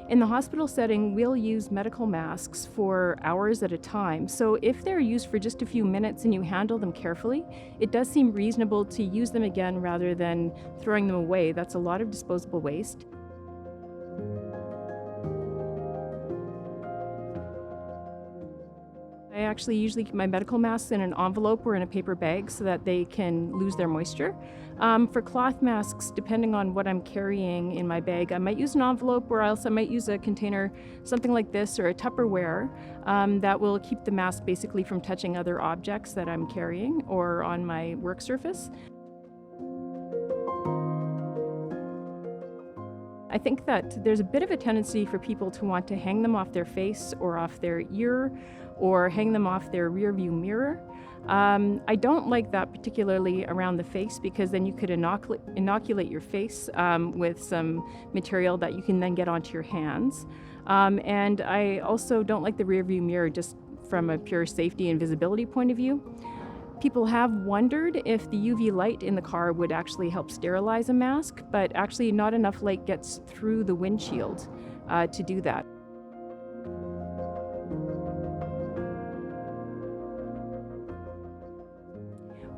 In the hospital setting, we'll use medical masks for hours at a time. So if they're used for just a few minutes and you handle them carefully, it does seem reasonable to use them again rather than throwing them away. That's a lot of disposable waste. I actually usually keep my medical masks in an envelope or in a paper bag so that they can lose their moisture. For cloth masks, depending on what I'm carrying in my bag, I might use an envelope or else I might use a container, something like this, or a Tupperware that will keep the mask basically from touching other objects that I'm carrying or on my work surface. I think that there's a bit of a tendency for people to want to hang them off their face or off their ear or hang them off their rear view mirror. I don't like that particularly around the face because then you could inoculate your face with some material that you can then get onto your hands. And I also don't like the rear view mirror just from a pure safety and visibility point of view. People have wondered if the UV light in the car would actually help sterilize a mask, but actually not enough light gets through the windshield to do that.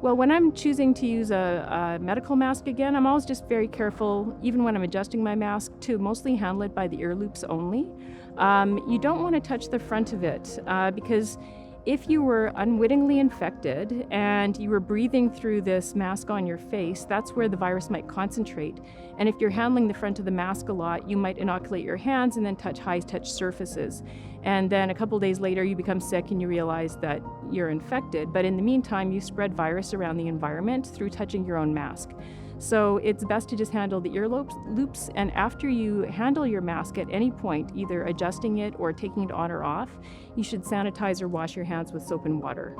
Well, when I'm choosing to use a medical mask again, I'm always just very careful, even when I'm adjusting my mask, to mostly handle it by the ear loops only. You don't want to touch the front of it because if you were unwittingly infected and you were breathing through this mask on your face, that's where the virus might concentrate. And if you're handling the front of the mask a lot, you might inoculate your hands and then touch high-touch surfaces. And then a couple days later, you become sick and you realize that you're infected. But in the meantime, you spread virus around the environment through touching your own mask. So it's best to just handle the ear loops, and after you handle your mask at any point, either adjusting it or taking it on or off, you should sanitize or wash your hands with soap and water.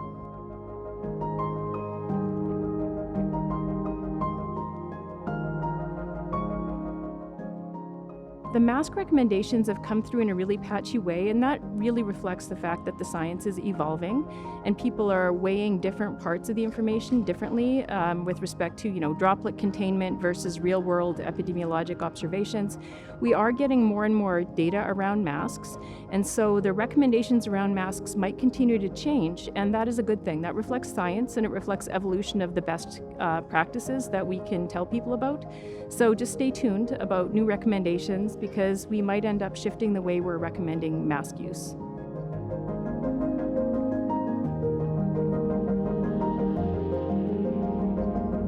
The mask recommendations have come through in a really patchy way, and that really reflects the fact that the science is evolving and people are weighing different parts of the information differently with respect to, droplet containment versus real-world epidemiologic observations. We are getting more and more data around masks, and so the recommendations around masks might continue to change, and that is a good thing. That reflects science and it reflects evolution of the best practices that we can tell people about. So just stay tuned about new recommendations because we might end up shifting the way we're recommending mask use.